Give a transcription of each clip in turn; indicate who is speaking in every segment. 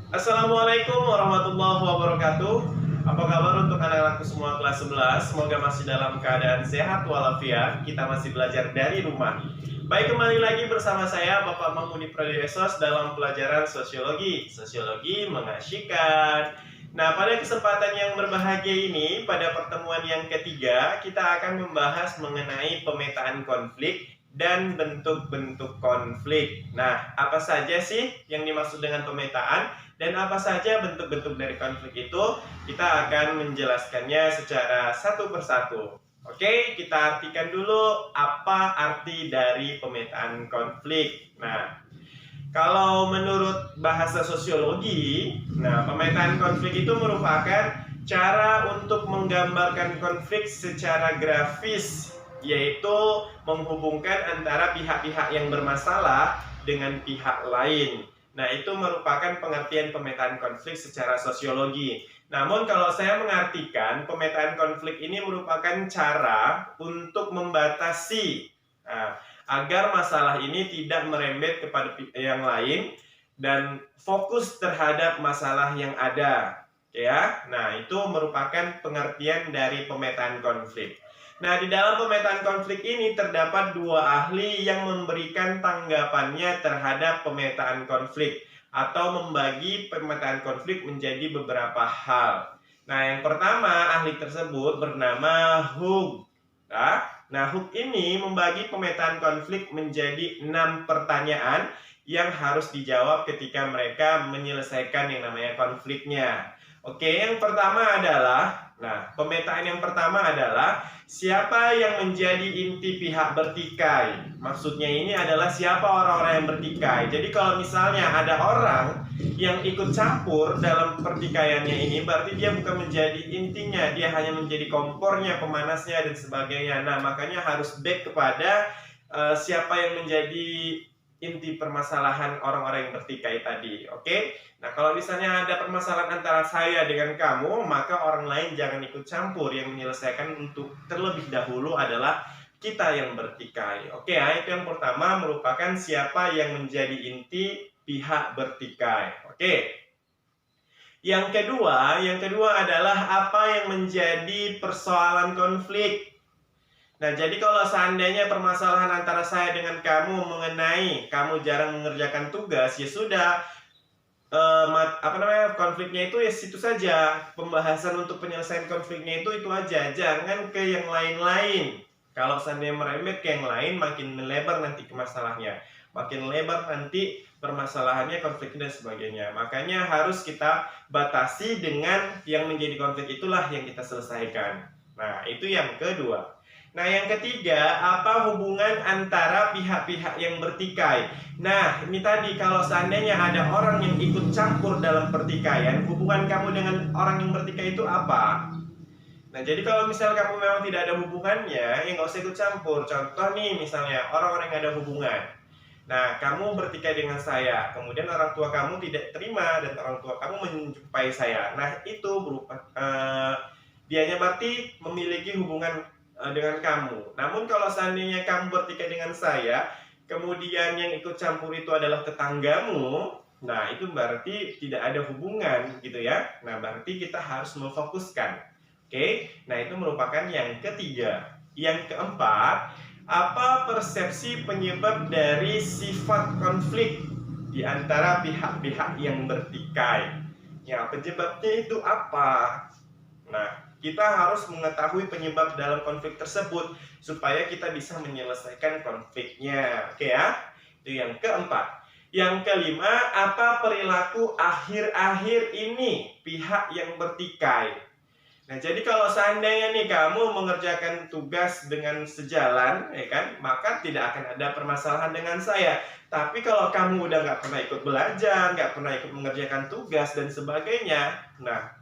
Speaker 1: Assalamualaikum warahmatullahi wabarakatuh. Apa kabar untuk anak-anakku semua kelas 11? Semoga masih dalam keadaan sehat walafiat. Kita masih belajar dari rumah. Baik, kembali lagi bersama saya Bapak Mahmudi Pradiesos dalam pelajaran sosiologi. Sosiologi mengasyikkan. Nah, pada kesempatan yang berbahagia ini, pada pertemuan yang ketiga, kita akan membahas mengenai pemetaan konflik dan bentuk-bentuk konflik. Nah, apa saja sih yang dimaksud dengan pemetaan? Dan apa saja bentuk-bentuk dari konflik itu, kita akan menjelaskannya secara satu persatu. Oke, kita artikan dulu apa arti dari pemetaan konflik. Nah, kalau menurut bahasa sosiologi, pemetaan konflik itu merupakan cara untuk menggambarkan konflik secara grafis, yaitu menghubungkan antara pihak-pihak yang bermasalah dengan pihak lain. Nah, itu merupakan pengertian pemetaan konflik secara sosiologi. Namun kalau saya mengartikan pemetaan konflik ini merupakan cara untuk membatasi agar masalah ini tidak merembet kepada yang lain dan fokus terhadap masalah yang ada. Ya, nah itu merupakan pengertian dari pemetaan konflik. Nah, di dalam pemetaan konflik ini terdapat dua ahli yang memberikan tanggapannya terhadap pemetaan konflik atau membagi pemetaan konflik menjadi beberapa hal. Nah, yang pertama ahli tersebut bernama Hug. Nah, Hug ini membagi pemetaan konflik menjadi 6 pertanyaan yang harus dijawab ketika mereka menyelesaikan yang namanya konfliknya. Oke, yang pertama adalah, pemetaan yang pertama adalah siapa yang menjadi inti pihak bertikai. Maksudnya ini adalah siapa orang-orang yang bertikai. Jadi kalau misalnya ada orang yang ikut campur dalam pertikaiannya ini, berarti dia bukan menjadi intinya, dia hanya menjadi kompornya, pemanasnya, dan sebagainya. Nah, makanya harus back kepada siapa yang menjadi inti permasalahan orang-orang yang bertikai tadi. Oke? Nah, kalau misalnya ada permasalahan antara saya dengan kamu, maka orang lain jangan ikut campur. Yang menyelesaikan untuk terlebih dahulu adalah kita yang bertikai. Oke, itu yang pertama merupakan siapa yang menjadi inti pihak bertikai. Oke. Yang kedua adalah apa yang menjadi persoalan konflik. Nah, jadi kalau seandainya permasalahan antara saya dengan kamu mengenai kamu jarang mengerjakan tugas, ya sudah, konfliknya itu ya situ saja. Pembahasan untuk penyelesaian konfliknya itu aja, jangan ke yang lain-lain. Kalau seandainya merembet ke yang lain, makin melebar nanti ke masalahnya, makin lebar nanti permasalahannya, konflik dan sebagainya. Makanya harus kita batasi dengan yang menjadi konflik, itulah yang kita selesaikan. Nah, itu yang kedua. Nah, yang ketiga, apa hubungan antara pihak-pihak yang bertikai? Nah, ini tadi kalau seandainya ada orang yang ikut campur dalam pertikaian, hubungan kamu dengan orang yang bertikai itu apa? Nah, jadi kalau misal kamu memang tidak ada hubungannya, ya nggak usah ikut campur. Contoh nih, misalnya orang-orang yang ada hubungan. Nah, kamu bertikai dengan saya, kemudian orang tua kamu tidak terima dan orang tua kamu menjumpai saya. Nah, itu berupa dianya berarti memiliki hubungan dengan kamu. Namun kalau seandainya kamu bertikai dengan saya, kemudian yang ikut campur itu adalah tetanggamu, nah itu berarti tidak ada hubungan gitu ya. Nah, berarti kita harus memfokuskan. Oke, nah itu merupakan yang ketiga. Yang keempat, apa persepsi penyebab dari sifat konflik di antara pihak-pihak yang bertikai? Ya, penyebabnya itu apa? Nah, kita harus mengetahui penyebab dalam konflik tersebut supaya kita bisa menyelesaikan konfliknya. Oke ya? Itu yang keempat. Yang kelima, apa perilaku akhir-akhir ini pihak yang bertikai? Nah, jadi kalau seandainya nih kamu mengerjakan tugas dengan sejalan, ya kan, maka tidak akan ada permasalahan dengan saya. Tapi kalau kamu udah nggak pernah ikut belajar, nggak pernah ikut mengerjakan tugas dan sebagainya, nah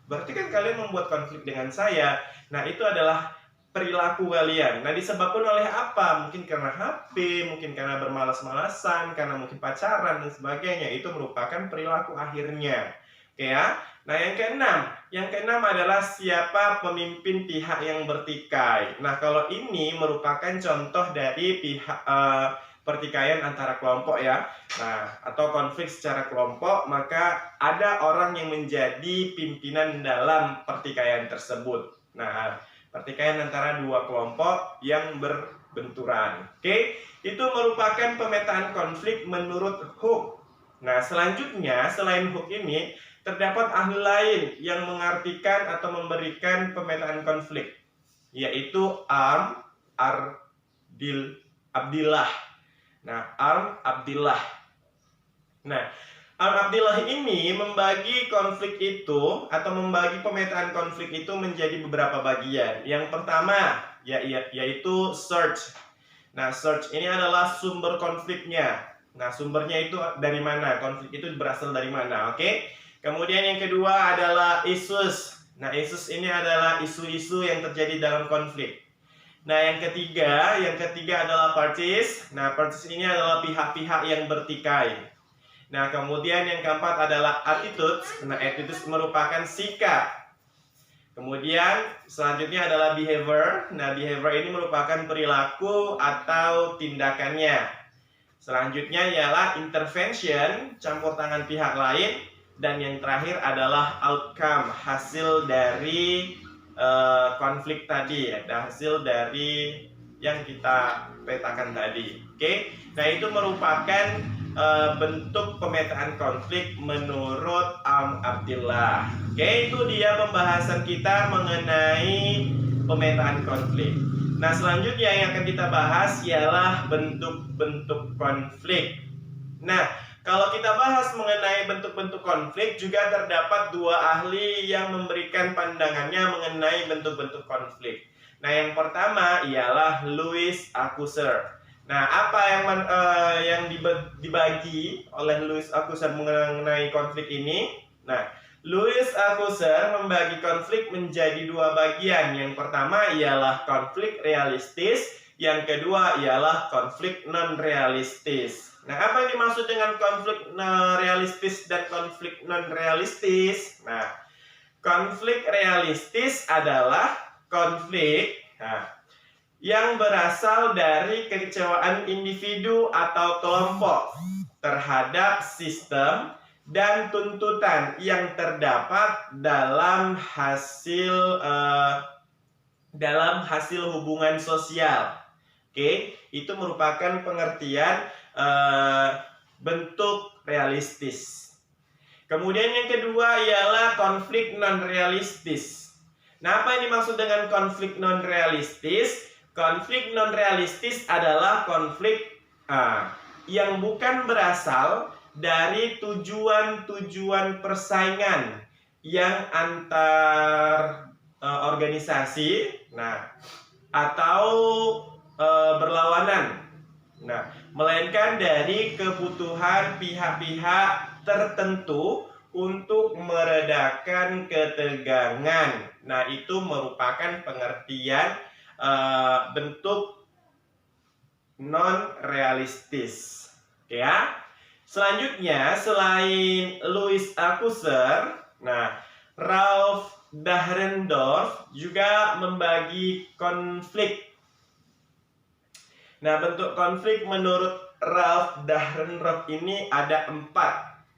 Speaker 1: berarti kan kalian membuat konflik dengan saya. Nah, itu adalah perilaku kalian. Nah, disebabkan oleh apa? Mungkin karena HP, mungkin karena bermalas-malasan, karena mungkin pacaran dan sebagainya. Itu merupakan perilaku akhirnya. Oke ya. Nah, yang keenam adalah siapa pemimpin pihak yang bertikai. Nah, kalau ini merupakan contoh dari pertikaian antara kelompok ya. Nah, atau konflik secara kelompok, maka ada orang yang menjadi pimpinan dalam pertikaian tersebut. Nah, pertikaian antara dua kelompok yang berbenturan. Oke, itu merupakan pemetaan konflik menurut Hooke. Nah, selanjutnya selain Hooke ini terdapat ahli lain yang mengartikan atau memberikan pemetaan konflik, yaitu Abdillah. Nah, Abdillah. Nah, Abdillah ini membagi konflik itu atau membagi pemetaan konflik itu menjadi beberapa bagian. Yang pertama yaitu search. Nah, search ini adalah sumber konfliknya. Nah, sumbernya itu dari mana? Konflik itu berasal dari mana? Oke. Kemudian yang kedua adalah issues. Nah, issues ini adalah isu-isu yang terjadi dalam konflik. Nah, yang ketiga adalah parties. Nah, parties ini adalah pihak-pihak yang bertikai. Nah, kemudian yang keempat adalah attitudes. Nah, attitudes merupakan sikap. Kemudian selanjutnya adalah behavior. Nah, behavior ini merupakan perilaku atau tindakannya. Selanjutnya ialah intervention, campur tangan pihak lain. Dan yang terakhir adalah outcome, hasil dari konflik tadi, hasil dari yang kita petakan tadi. Oke, nah itu merupakan bentuk pemetaan konflik menurut Abdillah. Oke, itu dia pembahasan kita mengenai pemetaan konflik. Nah, selanjutnya yang akan kita bahas ialah bentuk-bentuk konflik. Nah, kalau kita bahas mengenai bentuk-bentuk konflik, juga terdapat dua ahli yang memberikan pandangannya mengenai bentuk-bentuk konflik. Nah, yang pertama ialah Louis Althusser. Nah, apa yang dibagi oleh Louis Althusser mengenai konflik ini? Nah, Louis Althusser membagi konflik menjadi dua bagian. Yang pertama ialah konflik realistis, yang kedua ialah konflik non-realistis. Nah, apa yang dimaksud dengan konflik realistis dan konflik non-realistis? Nah, konflik realistis adalah konflik yang berasal dari kekecewaan individu atau kelompok terhadap sistem dan tuntutan yang terdapat dalam hasil hubungan sosial. Oke, itu merupakan pengertian bentuk realistis. Kemudian yang kedua ialah konflik non-realistis. Nah, apa yang dimaksud dengan konflik non-realistis? Konflik non-realistis adalah konflik yang bukan berasal dari tujuan-tujuan persaingan yang antar organisasi, atau berlawanan. Nah, melainkan dari kebutuhan pihak-pihak tertentu untuk meredakan ketegangan. Nah, itu merupakan pengertian bentuk non-realistis. Oke ya. Selanjutnya, selain Louis Althusser, Ralph Dahrendorf juga membagi konflik. Nah, bentuk konflik menurut Ralph Dahrendorf ini ada 4.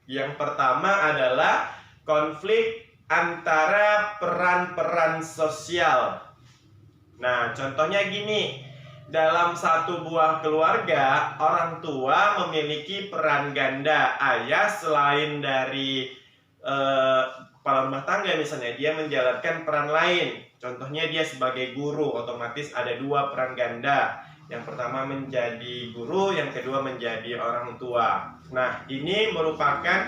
Speaker 1: Yang pertama adalah konflik antara peran-peran sosial. Nah, contohnya gini. Dalam satu buah keluarga, orang tua memiliki peran ganda. Ayah selain dari kepala rumah tangga misalnya, dia menjalankan peran lain. Contohnya dia sebagai guru, otomatis ada 2 peran ganda. Yang pertama menjadi guru, yang kedua menjadi orang tua. Nah, ini merupakan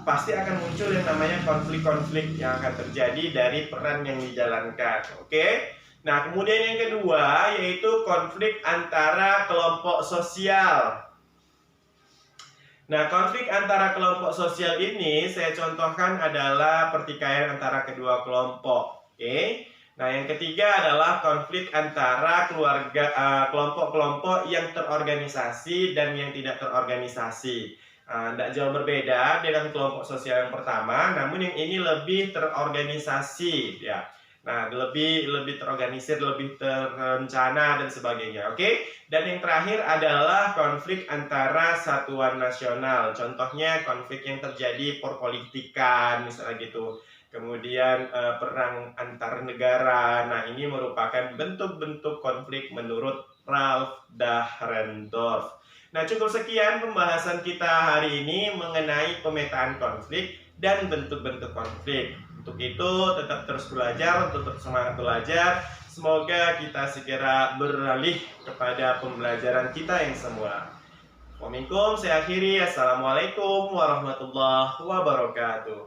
Speaker 1: pasti akan muncul yang namanya konflik-konflik yang akan terjadi dari peran yang dijalankan. Oke? Nah, kemudian yang kedua yaitu konflik antara kelompok sosial. Nah, konflik antara kelompok sosial ini saya contohkan adalah pertikaian antara kedua kelompok. Oke? Nah, yang ketiga adalah konflik antara kelompok-kelompok yang terorganisasi dan yang tidak terorganisasi. Tidak jauh berbeda dengan kelompok sosial yang pertama, namun yang ini lebih terorganisasi, ya. Nah, lebih terorganisir, lebih terencana dan sebagainya. Oke? Dan yang terakhir adalah konflik antara satuan nasional. Contohnya konflik yang terjadi perpolitikan misalnya gitu. Kemudian perang antar negara. Nah, ini merupakan bentuk-bentuk konflik menurut Ralph Dahrendorf. Nah, cukup sekian pembahasan kita hari ini mengenai pemetaan konflik dan bentuk-bentuk konflik. Untuk itu, tetap terus belajar, tetap semangat belajar. Semoga kita segera beralih kepada pembelajaran kita yang semula. Waalaikumsalam, saya akhiri. Assalamualaikum warahmatullahi wabarakatuh.